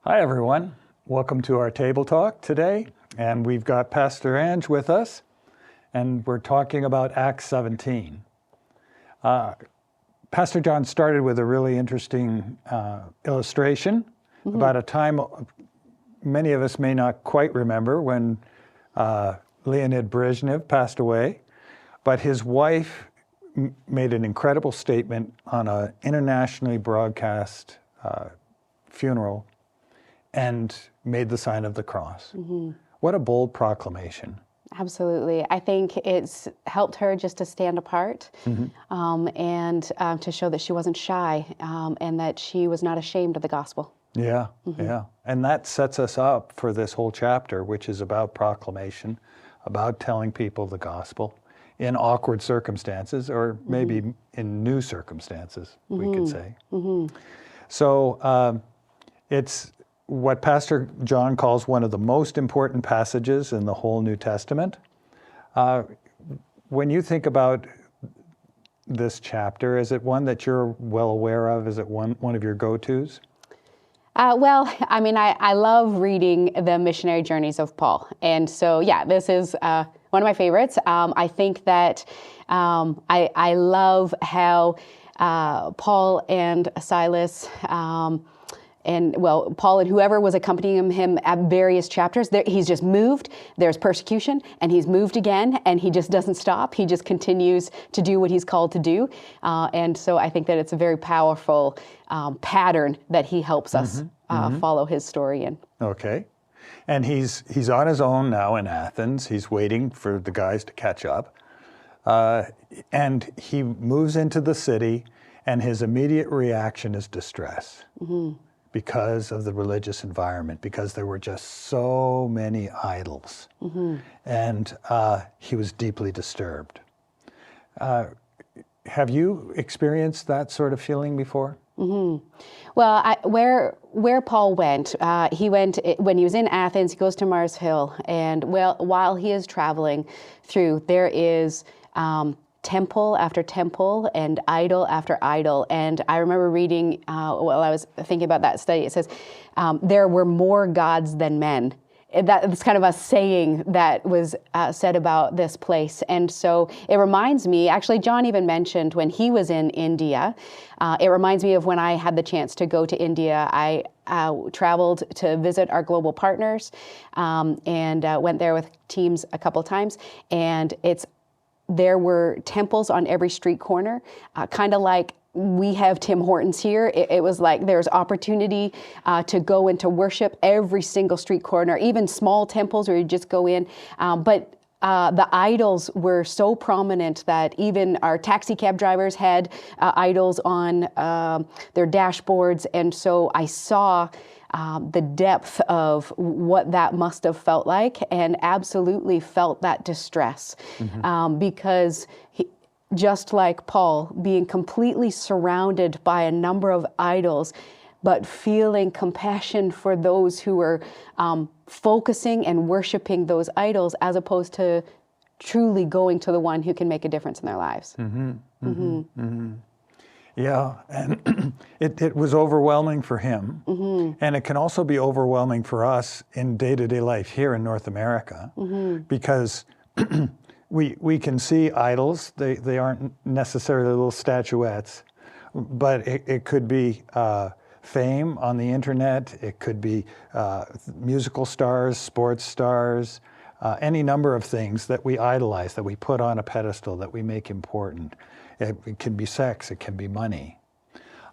Hi, everyone. Welcome to our table talk today. And we've got Pastor Ange with us, and we're talking about Acts 17. Pastor John started with a really interesting illustration about a time many of us may not quite remember when Leonid Brezhnev passed away, but his wife made an incredible statement on an internationally broadcast funeral and made the sign of the cross. What a bold proclamation. Absolutely. I think it's helped her just to stand apart and to show that she wasn't shy and that she was not ashamed of the gospel. Yeah, yeah. And that sets us up for this whole chapter, which is about proclamation, about telling people the gospel in awkward circumstances, or maybe in new circumstances, we could say. So it's what Pastor John calls one of the most important passages in the whole New Testament. When you think about this chapter, is it one that you're well aware of? Is it one of your go-tos? Well, I mean, I love reading the missionary journeys of Paul. And so, yeah, this is one of my favorites. I think that I love how Paul and Silas Paul and whoever was accompanying him at various chapters, he's just moved, there's persecution, and he's moved again, and he just doesn't stop. He just continues to do what he's called to do. And so I think that it's a very powerful pattern that he helps us follow his story in. Okay. And he's on his own now in Athens. He's waiting for the guys to catch up. And he moves into the city, and his immediate reaction is distress. Because of the religious environment, because there were just so many idols. And he was deeply disturbed. Have you experienced that sort of feeling before? Well, where Paul went, he went, when he was in Athens, he goes to Mars Hill, and while he is traveling through, there is temple after temple and idol after idol. And I remember reading, while I was thinking about that study, it says, there were more gods than men. That's kind of a saying that was said about this place. And so it reminds me, actually, John even mentioned when he was in India, it reminds me of when I had the chance to go to India. I traveled to visit our global partners and went there with teams a couple of times. And there were temples on every street corner, kind of like we have Tim Hortons here. It was like there's opportunity to go and to worship every single street corner, even small temples where you just go in. But the idols were so prominent that even our taxi cab drivers had idols on their dashboards. And so I saw the depth of what that must have felt like, and absolutely felt that distress because just like Paul, being completely surrounded by a number of idols, but feeling compassion for those who were focusing and worshiping those idols as opposed to truly going to the one who can make a difference in their lives. Yeah, and it was overwhelming for him, and it can also be overwhelming for us in day-to-day life here in North America, because we can see idols. They aren't necessarily little statuettes, but it could be fame on the internet. It could be musical stars, sports stars, any number of things that we idolize, that we put on a pedestal, that we make important. It can be sex, it can be money.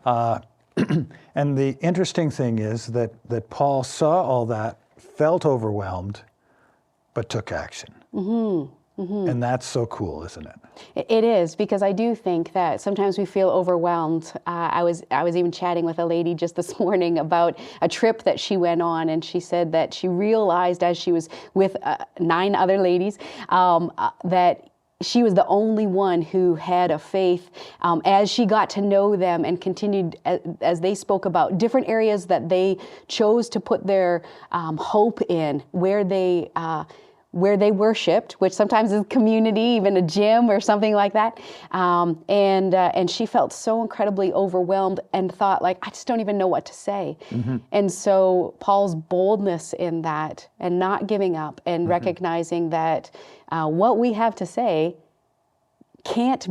And the interesting thing is that Paul saw all that, felt overwhelmed, but took action. And that's so cool, isn't it? It is, because I do think that sometimes we feel overwhelmed. I was even chatting with a lady just this morning about a trip that she went on, and she said that she realized as she was with 9 other ladies that she was the only one who had a faith as she got to know them and continued as they spoke about different areas that they chose to put their hope in, where they where they worshiped, which sometimes is community, even a gym or something like that. And she felt so incredibly overwhelmed and thought, like, I just don't even know what to say. And so Paul's boldness in that, and not giving up, and recognizing that what we have to say can't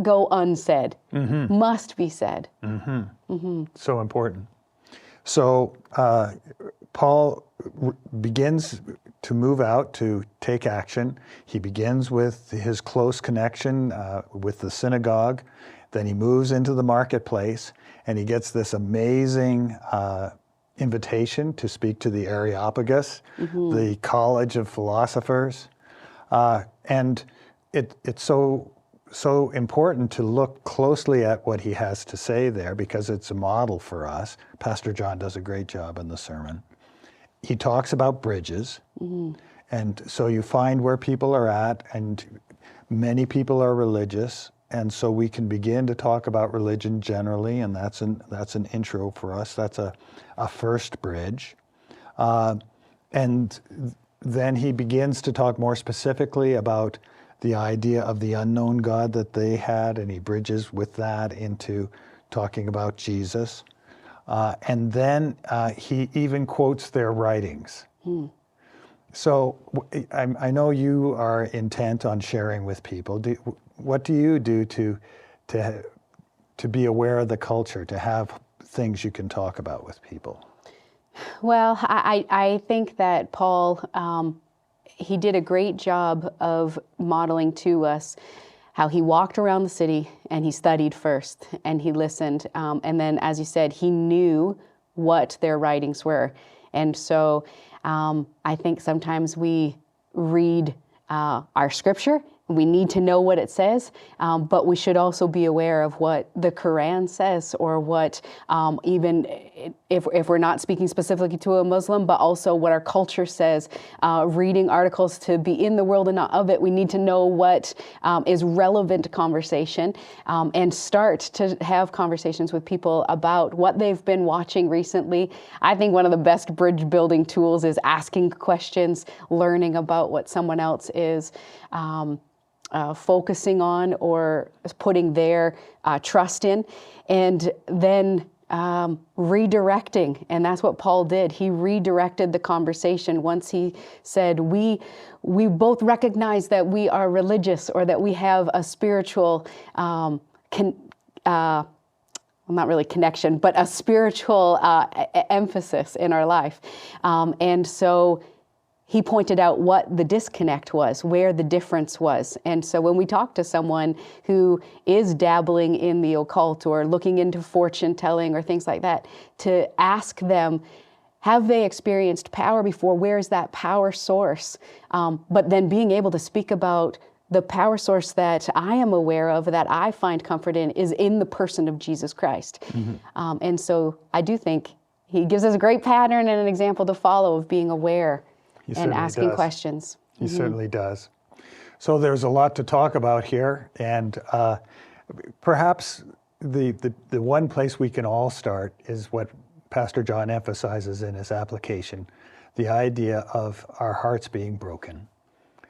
go unsaid, must be said. So important. So Paul begins to move out to take action. He begins with his close connection with the synagogue. Then he moves into the marketplace, and he gets this amazing invitation to speak to the Areopagus, the College of Philosophers. And it's so important to look closely at what he has to say there, because it's a model for us. Pastor John does a great job in the sermon. He talks about bridges, and so you find where people are at, and many people are religious, and so we can begin to talk about religion generally, and that's an intro for us. That's a first bridge. And then he begins to talk more specifically about the idea of the unknown God that they had, and he bridges with that into talking about Jesus. And then he even quotes their writings. So I know you are intent on sharing with people. What do you do to be aware of the culture, to have things you can talk about with people? Well, I think that Paul, he did a great job of modeling to us how he walked around the city and he studied first and he listened. And then, as you said, he knew what their writings were. And so I think sometimes we read our scripture. We need to know what it says, but we should also be aware of what the Quran says, or what even if we're not speaking specifically to a Muslim, but also what our culture says. Reading articles to be in the world and not of it, we need to know what is relevant to conversation, and start to have conversations with people about what they've been watching recently. I think one of the best bridge building tools is asking questions, learning about what someone else is focusing on or putting their trust in, and then redirecting. And that's what Paul did. He redirected the conversation once he said, we both recognize that we are religious, or that we have a spiritual, not really connection, but a spiritual emphasis in our life. And so he pointed out what the disconnect was, where the difference was. And so when we talk to someone who is dabbling in the occult or looking into fortune telling or things like that, to ask them, have they experienced power before? Where is that power source? But then being able to speak about the power source that I am aware of, that I find comfort in, is in the person of Jesus Christ. And so I do think he gives us a great pattern and an example to follow of being aware and asking questions. He certainly does. So there's a lot to talk about here, and perhaps the one place we can all start is what Pastor John emphasizes in his application, the idea of our hearts being broken.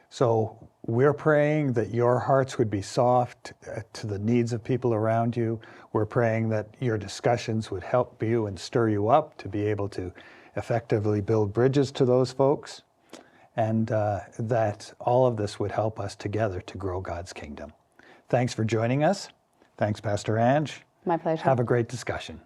So we're praying that your hearts would be soft to the needs of people around you. We're praying that your discussions would help you and stir you up to be able to effectively build bridges to those folks, and that all of this would help us together to grow God's kingdom. Thanks for joining us. Thanks, Pastor Ange. My pleasure. Have a great discussion.